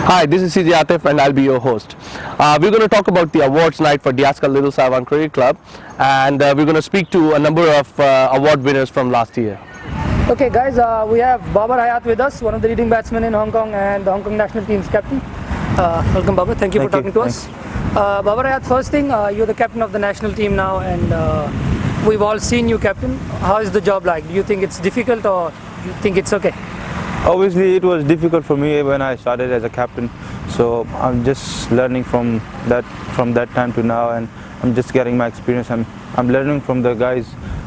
Hi, this is CJ Atif and I'll be your host. We're going to talk about the awards night for Diaska Little Saiwan Cricket Club, and we're going to speak to a number of award winners from last year. Okay guys, we have Babar Hayat with us, one of the leading batsmen in Hong Kong and the Hong Kong national team's captain. Welcome Babar, thank you for talking to us. Babar Hayat, first thing, you're the captain of the national team now and we've all seen you captain. How is the job like? Do you think it's difficult or do you think it's okay? Obviously, it was difficult for me when I started as a captain. So I'm just learning from that time to now, and I'm just getting my experience. I'm learning from the guys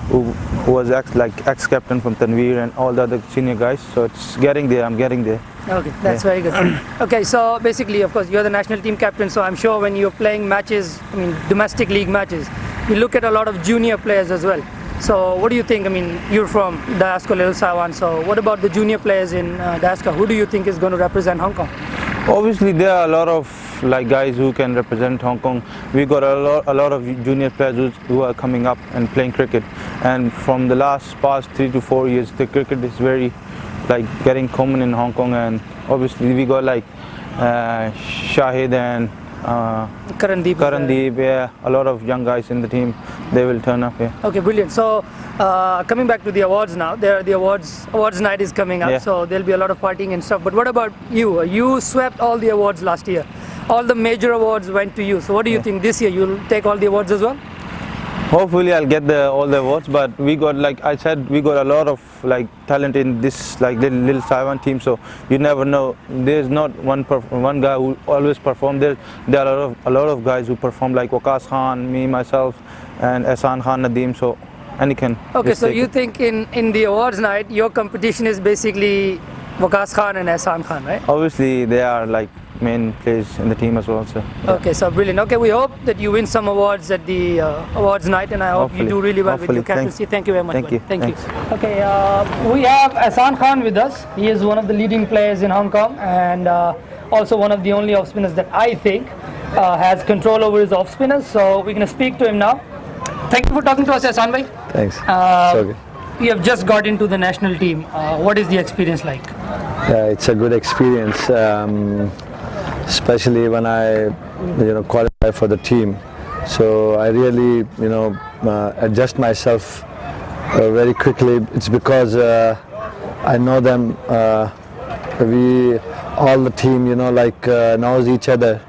who was ex-captain from Tanveer and all the other senior guys. So it's getting there. I'm getting there. Okay, that's very good. Okay, so basically, of course, you're the national team captain. So I'm sure when you're playing matches, I mean domestic league matches, you look at a lot of junior players as well. So what do you think? I mean, you're from Diaska Little Saiwan. So what about the junior players in Diaska? Who do you think is going to represent Hong Kong? Obviously, there are a lot of guys who can represent Hong Kong. We got a lot of junior players who are coming up and playing cricket. And from the past 3 to 4 years, the cricket is very getting common in Hong Kong. And obviously, we got Shahid and Karandeep, yeah, a lot of young guys in the team. They will turn up here. Okay, brilliant. So coming back to the awards now, the awards night is coming up, so there'll be a lot of partying and stuff. But what about you? You swept all the awards last year. All the major awards went to you. So what do you think this year? You'll take all the awards as well? Hopefully I'll get all the awards, but we got, like I said, we got a lot of talent in this little Taiwan team. So you never know. There's not one guy who always perform. There are a lot of guys who perform, like Waqas Khan, me, myself, and Ehsan Khan, Nadeem. So any can. Okay, so you think in the awards night, your competition is basically Waqas Khan and Ehsan Khan, right? Obviously they are main players in the team as well. So yeah. Okay, so brilliant. Okay, we hope that you win some awards at the awards night, and I hope you do really well with your captaincy. Thank you very much. Thank you. Thank you. Okay, we have Ehsan Khan with us. He is one of the leading players in Hong Kong and also one of the only off spinners that I think has control over his off spinners. So we're going to speak to him now. Thank you for talking to us, Ehsan bhai. Thanks. Okay. You have just got into the national team. What is the experience like? Yeah, it's a good experience. Especially when I qualify for the team, so I really adjust myself very quickly. It's because I know them. We all the team knows each other,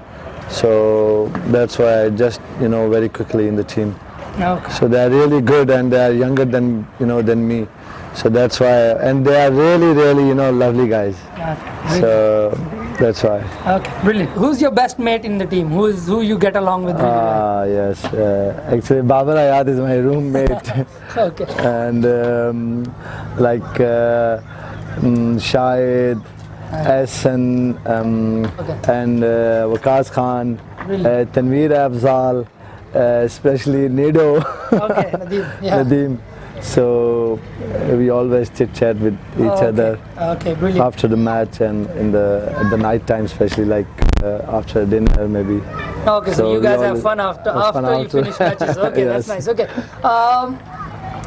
so that's why I adjust very quickly in the team. Okay. So they are really good and they are younger than me, so that's why, and they are really lovely guys. Okay. So that's why. Okay, brilliant. Who's your best mate in the team? Who you get along with really well? Yes. Actually, Babar Hayat is my roommate. Okay. And Shahid, Ehsan, and Waqas Khan, Tanveer Afzal, especially Nido. Okay, Nadeem. Yeah. Nadeem. So we always chit chat with each other. Okay, brilliant. After the match and at the night time, especially after dinner maybe. Okay, so you guys have fun after you finish matches. Okay, Yes. that's nice. Okay.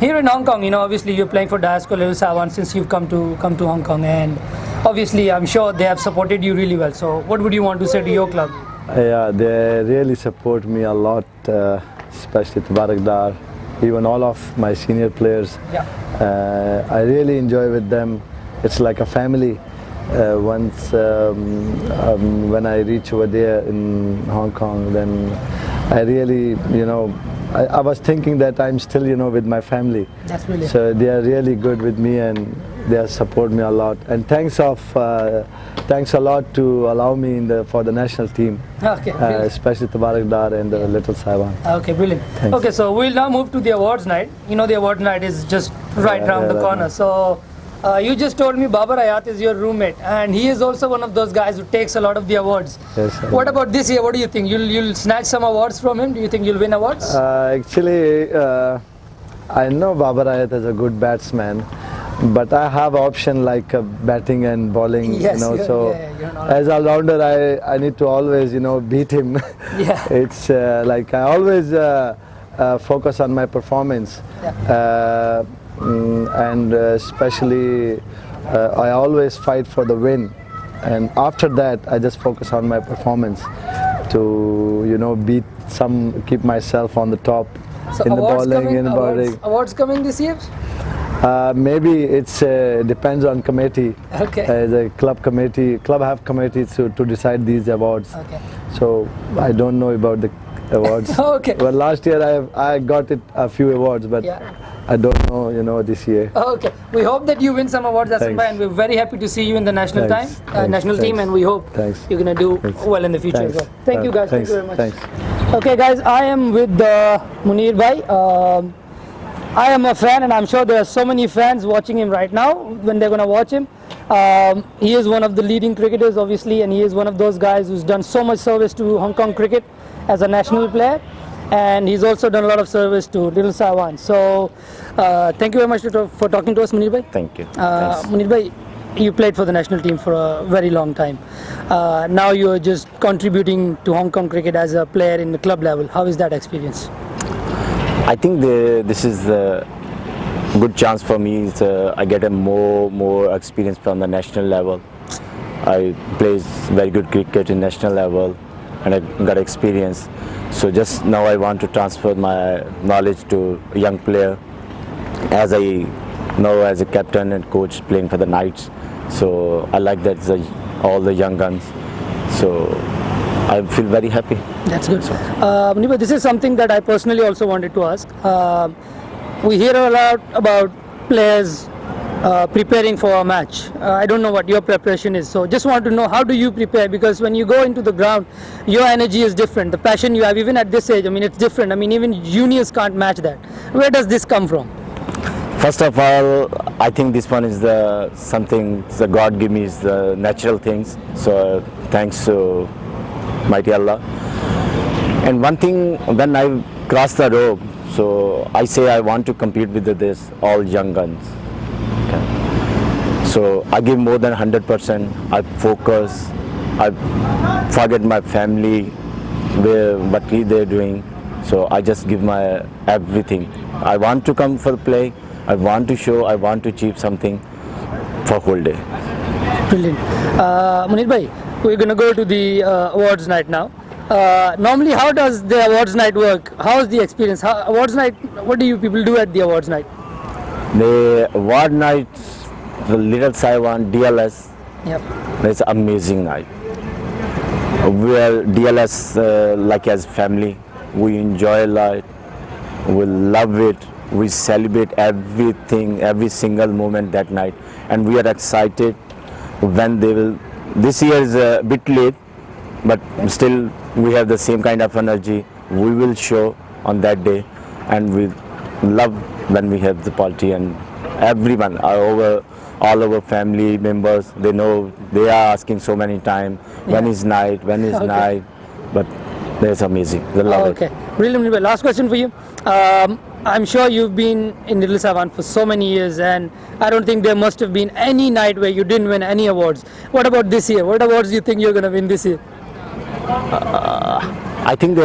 Here in Hong Kong, obviously you're playing for Diaska Little Saiwan since you've come to Hong Kong, and obviously I'm sure they have supported you really well. So what would you want to say to your club? Yeah, they really support me a lot, especially Tabarak Dar, even all of my senior players. Yeah. I really enjoy with them. It's like a family. Once when I reach over there in Hong Kong, then I really, I was thinking that I'm still, with my family. That's brilliant. So they are really good with me and they support me a lot. And thanks a lot to allow me for the national team. Okay, especially Tabarak Dar and the Little Saiwan. Okay, brilliant. Thanks. Okay, so we'll now move to the awards night. The awards night is just right around the corner. So you just told me Babar Hayat is your roommate, and he is also one of those guys who takes a lot of the awards. Yes. What about this year? What do you think? You'll snatch some awards from him? Do you think you'll win awards? Actually, I know Babar Hayat is a good batsman, but I have option like batting and bowling. Yes, so you're as a rounder, I need to always beat him. Yeah. It's I always focus on my performance. Yeah. And especially I always fight for the win. and after that I just focus on my performance to keep myself on the top So in the awards bowling coming, in the batting. awards coming this year? Maybe it's depends on committee. Okay. The club have committees to decide these awards. Okay. So I don't know about the awards. Okay. Well, last year I got a few awards, but Yeah. I don't know this year. Okay. We hope that you win some awards, Asim bhai, Thanks. and we're very happy to see you in the national Thanks. team, Thanks. national team, Thanks. and we hope Thanks. you're gonna do Thanks. well in the future as Thanks. well. Thank you guys. Thanks. Thank you very much. Thanks. Okay, guys, I am with Munir bhai. I am a fan, and I'm sure there are so many fans watching him right now when they're gonna watch him. He is one of the leading cricketers, obviously, and he is one of those guys who's done so much service to Hong Kong cricket as a national player. And he's also done a lot of service to Little Sawan. So, thank you very much for talking to us, Munir bhai. Thank you. Thanks. Munir bhai, you played for the national team for a very long time. Now you are just contributing to Hong Kong cricket as a player in the club level. How is that experience? I think this is a good chance for me. I get a more experience from the national level. I play very good cricket in national level, and I got experience. So just now I want to transfer my knowledge to a young player, as I know as a captain and coach playing for the Knights. So I like that all the young guns. So I feel very happy. That's good. Munir bhai, this is something that I personally also wanted to ask. We hear a lot about players preparing for a match. I don't know what your preparation is, so just want to know, how do you prepare? Because when you go into the ground, your energy is different. The passion you have, even at this age, I mean, it's different. I mean, even juniors can't match that. Where does this come from? First of all, I think this one is something the God give me, is the natural things. So thanks to mighty Allah. And one thing, when I cross the road, so I say I want to compete with this all young guns. So I give more than 100%. I focus. I forget my family, what they're doing. So I just give my everything. I want to come for play. I want to show. I want to achieve something for whole day. Brilliant. Munir bhai, we're going to go to the awards night now. Normally, how does the awards night work? How is the experience? Awards night, what do you people do at the awards night? The award night, the Little Saiwan, DLS, Yep. it's an amazing night. We are DLS like as family. We enjoy a lot. We love it. We celebrate everything, every single moment that night, and we are excited when they will. This year is a bit late, but still we have the same kind of energy. We will show on that day, and we love when we have the party, and everyone, all our family members, they know, they are asking so many times, when is night, night, but that's amazing. They love it. Okay. Brilliant. Munir bhai. Last question for you. I'm sure you've been in Little Savan for so many years, and I don't think there must have been any night where you didn't win any awards. What about this year? What awards do you think you're going to win this year? I think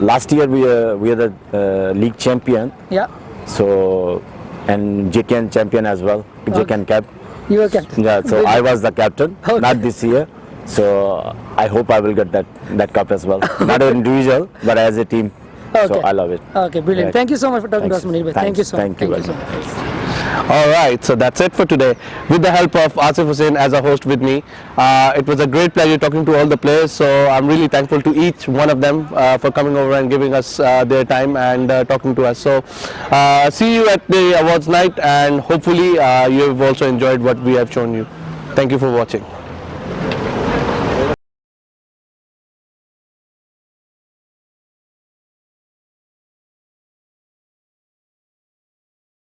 last year we are the league champion. Yeah. So, and JKN champion as well. JKN cap. You were captain. Yeah. So I was the captain, Okay. not this year. So I hope I will get that cup as well. Not an individual, but as a team. Okay. So I love it. Okay, brilliant. Yeah. Thank you so much for talking Thanks. to us, Munir bhai. Thank you so much. Thank you very so much. All right, so that's it for today. With the help of Asif Hussain as a host with me, it was a great pleasure talking to all the players. So I'm really thankful to each one of them for coming over and giving us their time and talking to us. So see you at the awards night, and hopefully you've also enjoyed what we have shown you. Thank you for watching.